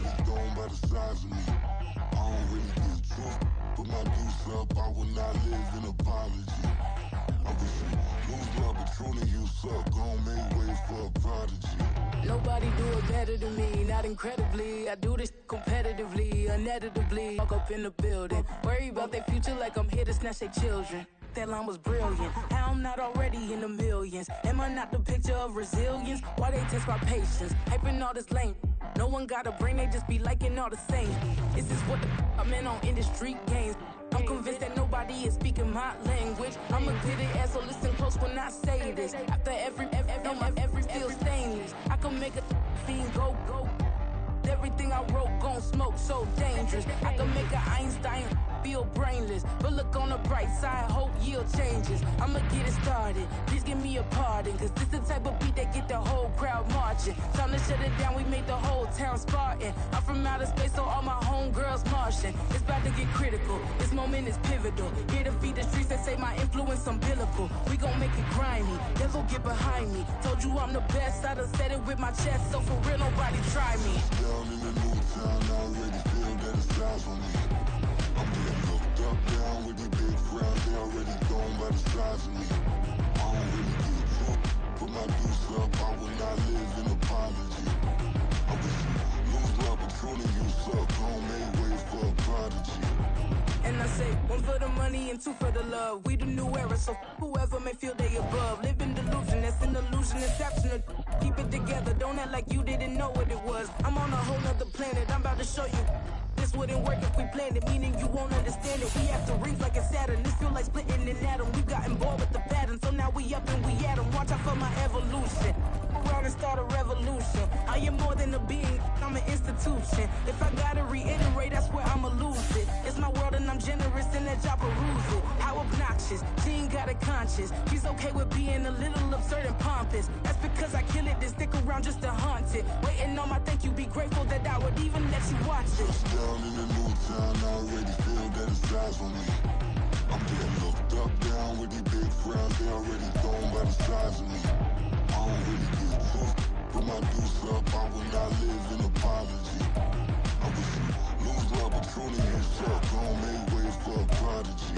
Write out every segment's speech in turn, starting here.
already gone by the size of me. I don't really get took. Put my deuce up, I will not live in apology. I wish you lose love, but truly you suck. Gon' make way for a prodigy. Nobody do it better than me, not incredibly. I do this competitively, uneditably. Walk up in the building, worry about their future like I'm here to snatch their children. That line was brilliant. How I'm not already in the millions? Am I not the picture of resilience? Why they test my patience? Hyping all this lame. No one got a brain, they just be liking all the same. Is this what the I'm in on industry games? I'm convinced that nobody is speaking my language. I'm a good ass, so listen close when I say this. After every feel stainless. I can make a fiend go. Everything I wrote gon' smoke, so dangerous. I can make an Einstein feel brainless. But look on the bright side, hope yield changes. I'ma get it started, please give me a pardon. Cause this the type of beat that get the whole crowd marching. Time to shut it down, we made the whole town Spartan. I'm from outer space, so all my homegirls Martian. It's about to get critical, this moment is pivotal. Here to feed the streets that say my influence umbilical. We gon' make it grimy, devil get behind me. Told you I'm the best, I done said it with my chest. So for real, nobody try me. Down in the new town, I already feel that it's time for me. I'm getting looked up, down with these big crowds, they already gone by the size of me. I don't really get took. Put my deuce up, I will not live in apology. I wish you lose love, but truly you suck. Gon' make way for a prodigy. And I say, one for the money and two for the love. We the new era, so whoever may feel they above. Live in delusion, that's an illusion, exceptional. Keep it together, don't act like you didn't know what it was. I'm on a whole nother planet, I'm about to show you. This wouldn't work if we planned it, meaning you won't understand it. We have to rings like a Saturn, this feel like splitting an atom. We gotten bored with the pattern, so now we up and we at 'em. Watch out for my evolution. Around and start a revolution. I am more than a being, I'm an institution. If I gotta reiterate, that's where I'ma lose it. It's my world and I'm generous and that y'all peruse it. How obnoxious, she ain't got a conscience. She's okay with being a little absurd and pompous. That's because I kill it, then stick around just to haunt it. Waiting on my thank you, be grateful that I would even let you watch it. Down in the new town, I already feel that it's time for me. I'm getting looked up, down with these big crowds, they already gone by the size of me. I don't really get took. Put my deuce up, I will not live in apology. I wish you lose love, but truly you suck. Gon' make way for a prodigy.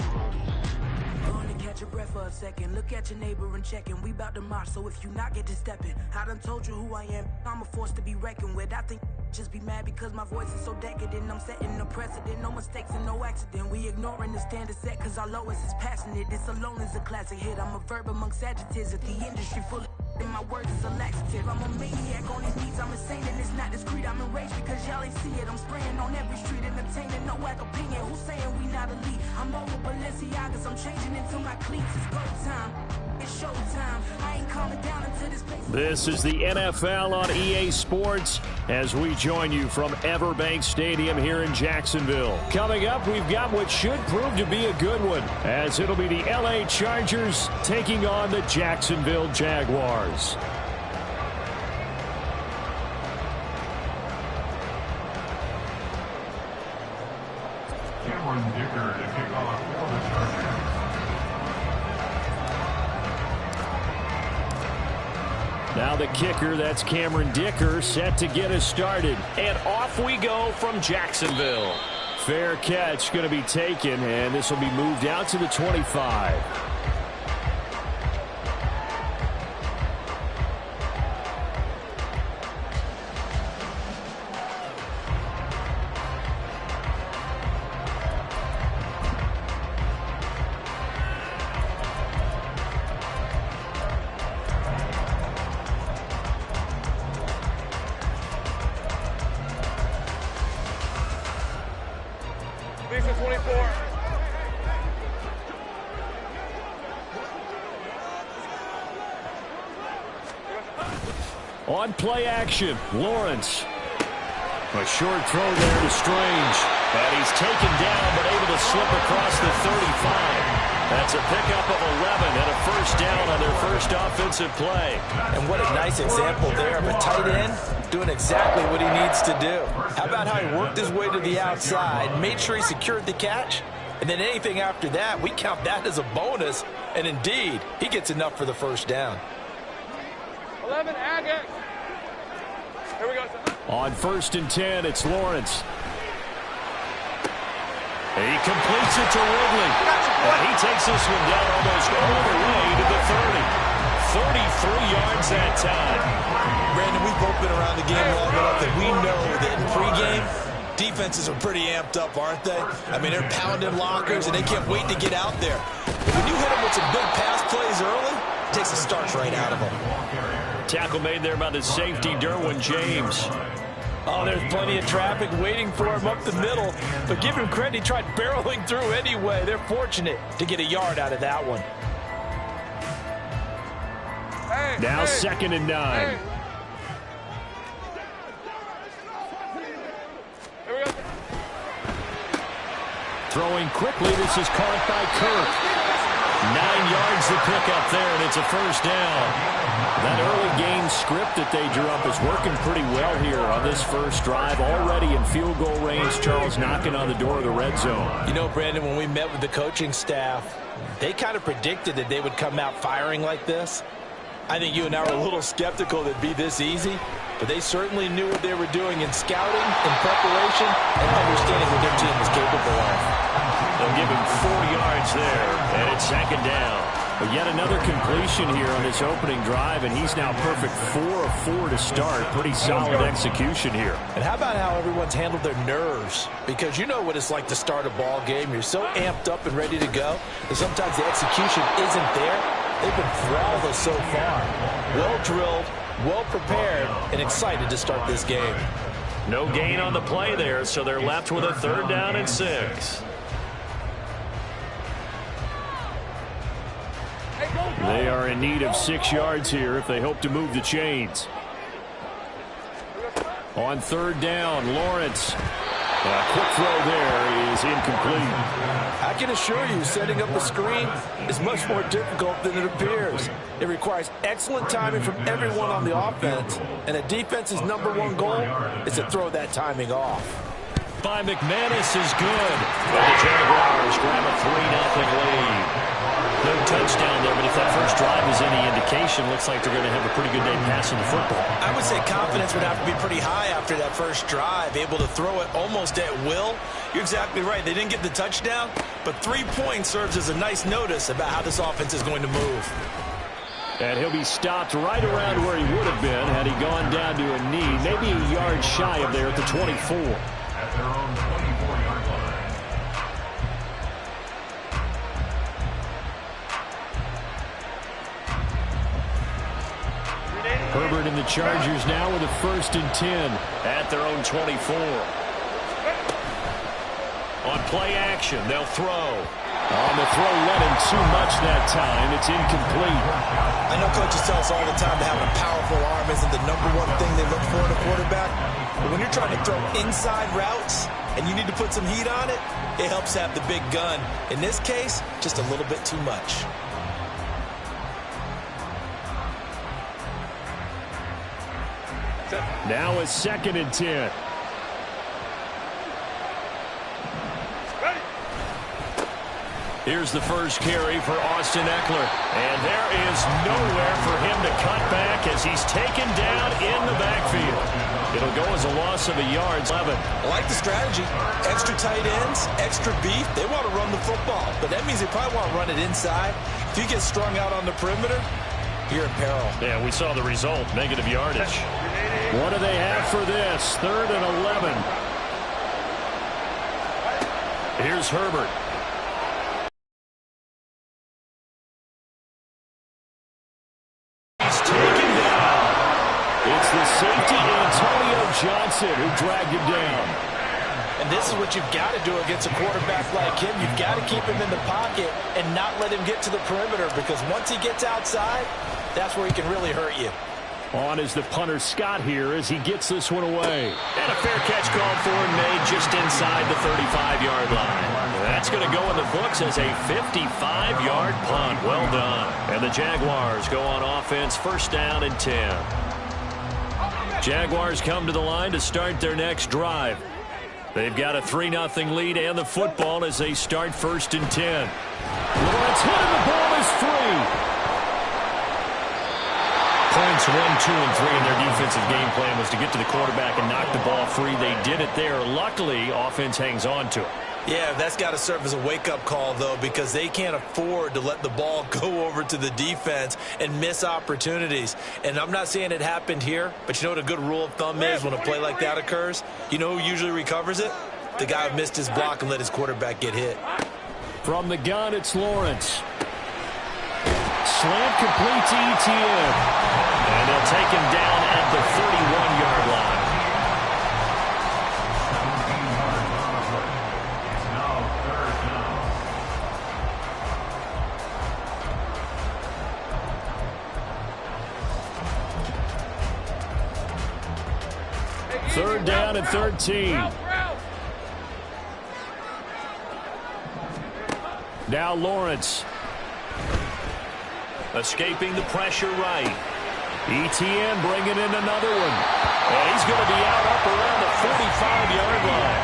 Going to catch your breath for a second. Look at your neighbor and checking. We bout to march, so if you not get to stepping. I done told you who I am. I'm a force to be reckoned with. I think just be mad because my voice is so decadent. I'm setting a precedent, no mistakes and no accident. We ignoring the standard set cause our lowest is passionate. This alone is a classic hit. I'm a verb amongst adjectives. If the industry full of and my words is a laxative. I'm a maniac on these beats, I'm insane and it's not discreet. I'm enraged because y'all ain't see it. I'm spraying on every street, entertaining, no whack opinion. Who's saying we not elite? I'm over Balenciagas, I'm changing into my cleats. It's go time, it's showtime. I ain't calling down until this place. This is the NFL on EA Sports as we join you from Everbank Stadium here in Jacksonville. Coming up, we've got what should prove to be a good one, as it'll be the LA Chargers taking on the Jacksonville Jaguars. Cameron Dicker to kick off for the Chargers. Now the kicker, that's Cameron Dicker, set to get us started. And off we go from Jacksonville. Fair catch going to be taken, and this will be moved out to the 25. On play action, Lawrence. A short throw there to Strange. And he's taken down, but able to slip across the 35. That's a pickup of 11 and a first down on their first offensive play. And what a nice example there of a tight end doing exactly what he needs to do. How about how he worked his way to the outside, made sure he secured the catch, and then anything after that, we count that as a bonus. And indeed, he gets enough for the first down. 11, Agate. Here we go. On 1st and 10, it's Lawrence. He completes it to Ridley. And he takes this one down almost all the way to the 30. 33 yards that time. Brandon, we've both been around the game long enough that we know that in pregame, defenses are pretty amped up, aren't they? I mean, they're pounding lockers, and they can't wait to get out there. But when you hit them with some big pass plays early, it takes the starch right out of them. Tackle made there by the safety, Derwin James. Oh, there's plenty of traffic waiting for him up the middle. But give him credit, he tried barreling through anyway. They're fortunate to get a yard out of that one. Now 2nd and 9. Throwing quickly, this is caught by Kirk. 9 yards to pick up there, and it's a first down. That early game script that they drew up is working pretty well here on this first drive. Already in field goal range, Charles knocking on the door of the red zone. You know, Brandon, when we met with the coaching staff, they kind of predicted that they would come out firing like this. I think you and I were a little skeptical that it'd be this easy, but they certainly knew what they were doing in scouting, in preparation, and understanding what their team was capable of. They'll give him 4 yards there, and it's 2nd down. But yet another completion here on this opening drive, and he's now perfect 4 of 4 to start. Pretty solid execution here. And how about how everyone's handled their nerves? Because you know what it's like to start a ball game. You're so amped up and ready to go that sometimes the execution isn't there. They've been flawless so far. Well drilled, well prepared, and excited to start this game. No gain on the play there, so they're left with a 3rd down and 6. They are in need of 6 yards here if they hope to move the chains. On 3rd down, Lawrence. A quick throw there is incomplete. I can assure you, setting up a screen is much more difficult than it appears. It requires excellent timing from everyone on the offense, and a defense's #1 goal is to throw that timing off. By McManus is good. But the Jaguars grab a 3-0 lead. No touchdown there, but if that first drive is any indication, looks like they're going to have a pretty good day passing the football. I would say confidence would have to be pretty high after that first drive, able to throw it almost at will. You're exactly right. They didn't get the touchdown, but 3 points serves as a nice notice about how this offense is going to move. And he'll be stopped right around where he would have been had he gone down to a knee, maybe a yard shy of there at the 24. At their own 24-yard line. Herbert and the Chargers now with a 1st and 10 at their own 24. On play action, they'll throw. On the throw, let him too much that time. It's incomplete. I know coaches tell us all the time that having a powerful arm isn't the #1 thing they look for in a quarterback. But when you're trying to throw inside routes and you need to put some heat on it, it helps have the big gun. In this case, just a little bit too much. Now a 2nd and 10. Here's the first carry for Austin Eckler. And there is nowhere for him to cut back as he's taken down in the backfield. It'll go as a loss of a yard. 11. I like the strategy. Extra tight ends, extra beef. They want to run the football, but that means they probably want to run it inside. If you get strung out on the perimeter, you're in peril. Yeah, we saw the result. Negative yardage. What do they have for this? 3rd and 11. Here's Herbert. He's taken down. It's the safety, Antonio Johnson, who dragged him down. And this is what you've got to do against a quarterback like him. You've got to keep him in the pocket and not let him get to the perimeter, because once he gets outside, that's where he can really hurt you. On is the punter Scott here as he gets this one away. And a fair catch called for and made just inside the 35-yard line. That's going to go in the books as a 55-yard punt. Well done. And the Jaguars go on offense, 1st down and 10. Jaguars come to the line to start their next drive. They've got a 3-0 lead and the football as they start 1st and 10. Lawrence hit and the ball is free. clinch 1, 2, and 3 in their defensive game plan was to get to the quarterback and knock the ball free. They did it there. Luckily, offense hangs on to it. Yeah, that's got to serve as a wake-up call, though, because they can't afford to let the ball go over to the defense and miss opportunities. And I'm not saying it happened here, but you know what a good rule of thumb is when a play like that occurs? You know who usually recovers it? The guy who missed his block and let his quarterback get hit. From the gun, it's Lawrence. Slant complete to ETN. And they'll take him down at the 31-yard line. Third down and 13. Now Lawrence. Escaping the pressure right. ETN bringing in another one. And he's going to be out up around the 45-yard line.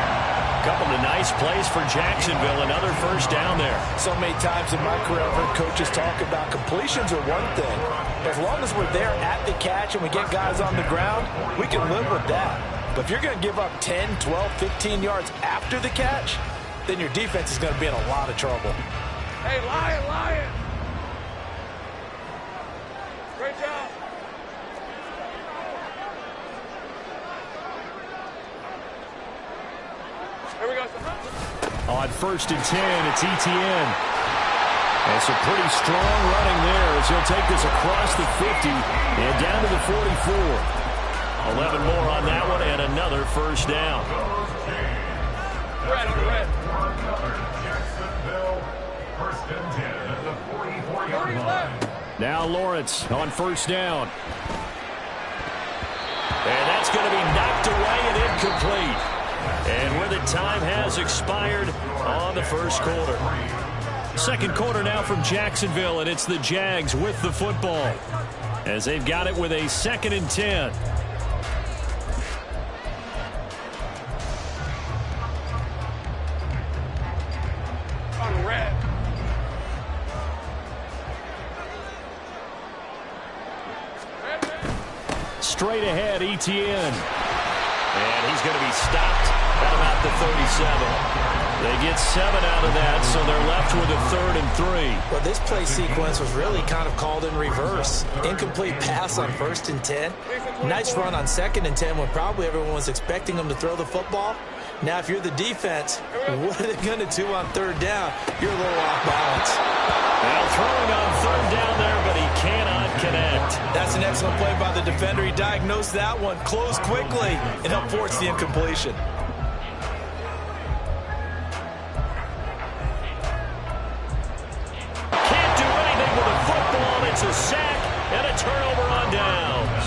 A couple of nice plays for Jacksonville. Another first down there. So many times in my career, I've heard coaches talk about completions are one thing. As long as we're there at the catch and we get guys on the ground, we can live with that. But if you're going to give up 10, 12, 15 yards after the catch, then your defense is going to be in a lot of trouble. Hey, Lion! Great job. Here we go. On 1st and 10, it's ETN. And some pretty strong running there as he'll take this across the 50 and down to the 44. 11 more on that one and another first down. Red. First and 10 at the 44-yard line. Now Lawrence on first down. And that's going to be knocked away and incomplete. And where the time has expired on the first quarter. Second quarter now from Jacksonville, and it's the Jags with the football as they've got it with a 2nd and 10. Straight ahead, ETN. And he's going to be stopped at about the 37. They get 7 out of that, so they're left with a 3rd and 3. Well, this play sequence was really kind of called in reverse. Incomplete pass on 1st and 10. Nice run on 2nd and 10 when probably everyone was expecting them to throw the football. Now, if you're the defense, what are they going to do on 3rd down? You're a little off balance. Now throwing on 3rd down there, but he cannot connect. That's an excellent play by the defender. He diagnosed that one, closed quickly, and helped force the incompletion. Can't do anything with a football. It's a sack and a turnover on downs.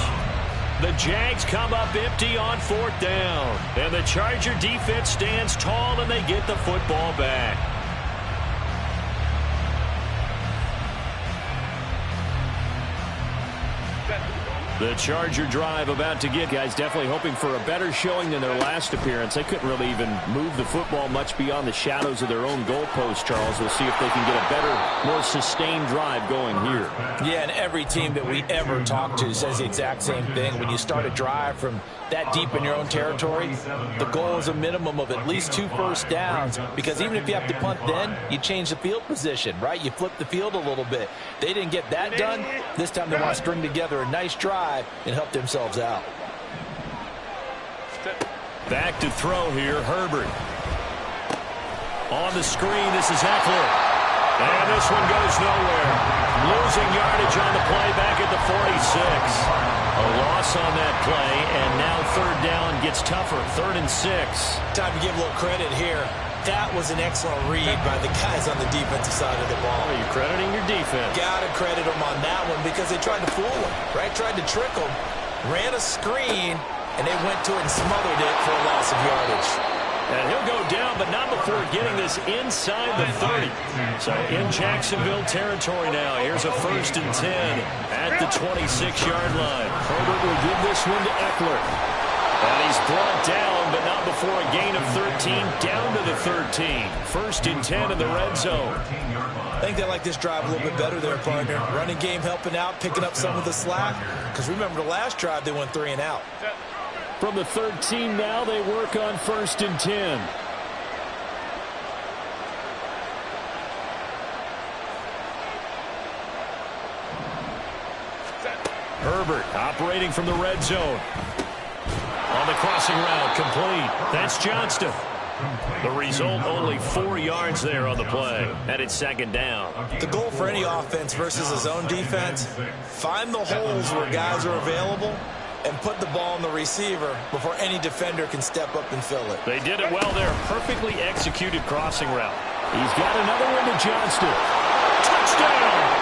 The Jags come up empty on 4th down. And the Charger defense stands tall, and they get the football back. The Charger drive about to get guys definitely hoping for a better showing than their last appearance. They couldn't really even move the football much beyond the shadows of their own goalpost, Charles. We'll see if they can get a better, more sustained drive going here. Yeah, and every team that we ever talk to says the exact same thing. When you start a drive from that deep in your own territory, the goal is a minimum of at least 2 first downs, because even if you have to punt then, you change the field position, right? You flip the field a little bit. They didn't get that done. This time they want to string together a nice drive and help themselves out. Back to throw here, Herbert. On the screen, this is Eckler. And this one goes nowhere. Losing yardage on the play back at the 46. A loss on that play, and now 3rd down gets tougher. 3rd and 6. Time to give a little credit here. That was an excellent read by the guys on the defensive side of the ball. Are you crediting your defense? Gotta credit them on that one because they tried to fool them, right? Tried to trick them, ran a screen, and they went to it and smothered it for a loss of yardage. And he'll go down, but not before getting this inside the 30. So in Jacksonville territory now. Here's a 1st and 10 at the 26-yard line. Herbert will give this one to Eckler. And he's brought down, but not before a gain of 13, down to the 13. 1st and 10 in the red zone. I think they like this drive a little bit better there, partner. Running game helping out, picking up some of the slack. Because remember the last drive, they went 3 and out. From the 13 now, they work on 1st and 10. Herbert operating from the red zone. On the crossing route, complete. That's Johnston. The result, only 4 yards there on the play. And it's 2nd down. The goal for any offense versus a zone defense, find the holes where guys are available and put the ball on the receiver before any defender can step up and fill it. They did it well there. Perfectly executed crossing route. He's got another one to Johnston. Touchdown!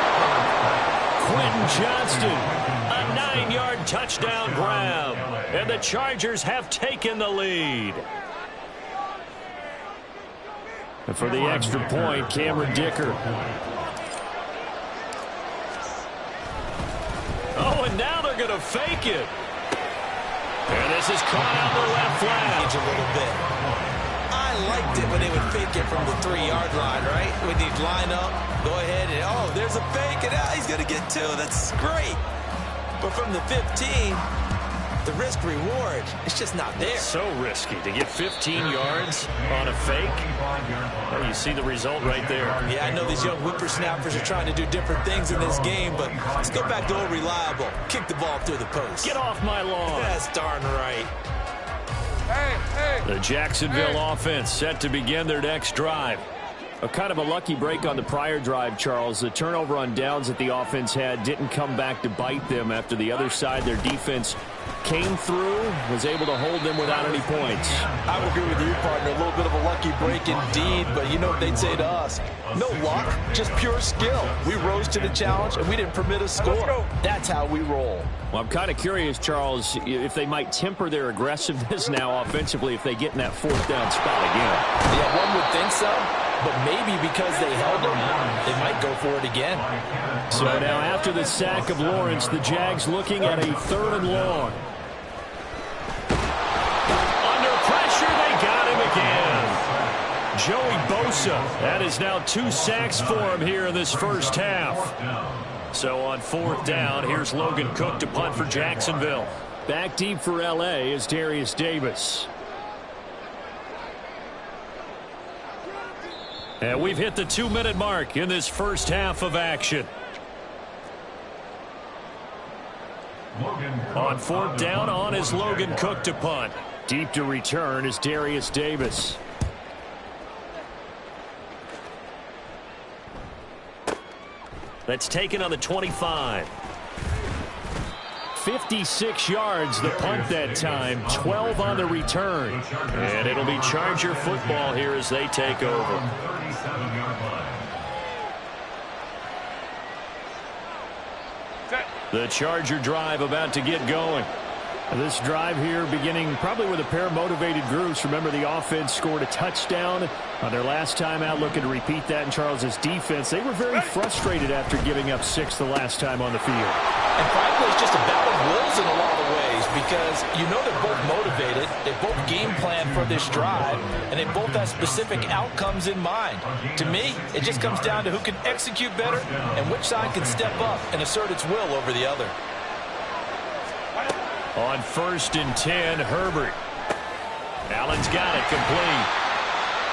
Quentin Johnston. A 9-yard touchdown grab. And the Chargers have taken the lead. And for the extra point, Cameron Dicker. Oh, and now they're going to fake it. And this is caught out the left flange a little bit. I liked it when they would fake it from the 3-yard line, right? When they'd line up, go ahead, and oh, there's a fake, and he's going to get 2. That's great. But from the 15, the risk-reward, it's just not there. So risky to get 15 yards on a fake. Oh, you see the result right there. Yeah, I know these young whippersnappers are trying to do different things in this game, but let's go back to old reliable. Kick the ball through the post. Get off my lawn. That's darn right. The Jacksonville offense set to begin their next drive. A kind of a lucky break on the prior drive, Charles. The turnover on downs that the offense had didn't come back to bite them after the other side. Their defense came through, was able to hold them without any points. I would agree with you, partner. A little bit of a lucky break indeed, but you know what they'd say to us? No luck, just pure skill. We rose to the challenge, and we didn't permit a score. That's how we roll. Well, I'm kind of curious, Charles, if they might temper their aggressiveness now offensively if they get in that 4th down spot again. Yeah, one would think so, but maybe because they held them, they might go for it again. So now after the sack of Lawrence, the Jags looking at a 3rd and long. Under pressure, they got him again. Joey Bosa, that is now 2 sacks for him here in this first half. So on 4th down, here's Logan Cook to punt for Jacksonville. Back deep for L.A. is Darius Davis. And we've hit the 2-minute mark in this first half of action. On 4th down, on is Logan Cook to punt. Deep to return is Darius Davis. That's taken on the 25. 56 yards the punt that time, 12 on the return. And it'll be Charger football here as they take over. The Charger drive about to get going. This drive here beginning probably with a pair of motivated groups. Remember, the offense scored a touchdown on their last time out, looking to repeat that in Charles's defense. They were very frustrated after giving up 6 the last time on the field. And frankly, it's just a battle of wills in a lot of ways because you know they're both motivated, they both game plan for this drive, and they both have specific outcomes in mind. To me, it just comes down to who can execute better and which side can step up and assert its will over the other. On 1st and 10, Herbert. Allen's got it complete.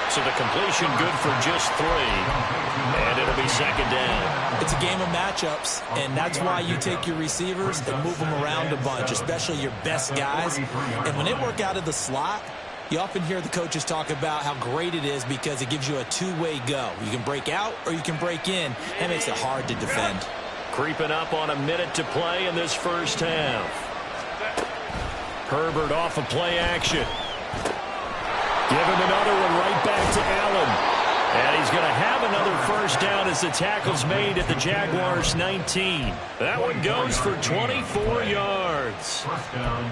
So the completion good for just 3. And it'll be 2nd down. It's a game of matchups, and that's why you take your receivers and move them around a bunch, especially your best guys. And when they work out of the slot, you often hear the coaches talk about how great it is because it gives you a 2-way go. You can break out or you can break in. That makes it hard to defend. Creeping up on a minute to play in this first half. Herbert off of play action. Give him another one right back to Allen. And he's going to have another first down as the tackle's made at the Jaguars' 19. That one goes for 24 yards.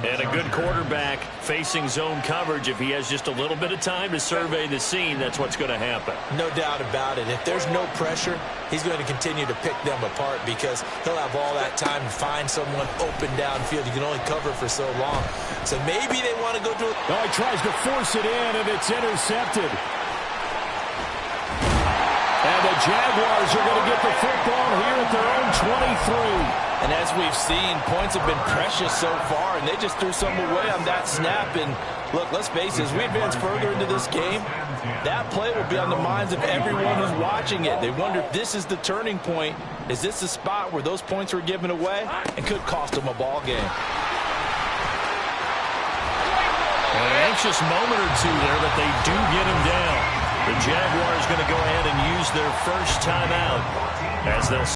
And a good quarterback facing zone coverage. If he has just a little bit of time to survey the scene, that's what's going to happen. No doubt about it. If there's no pressure, he's going to continue to pick them apart because he'll have all that time to find someone open downfield. You can only cover for so long. So maybe they want to go to a Oh, he tries to force it in, and it's intercepted. And the Jaguars are going to get the football here at their own 23. And as we've seen, points have been precious so far, and they just threw some away on that snap. And look, let's face it, as we advance further into this game, that play will be on the minds of everyone who's watching it. They wonder if this is the turning point. Is this the spot where those points were given away and could cost them a ball game? An anxious moment or two there, but they do get him down. The Jaguars going to go ahead and use their first timeout as they'll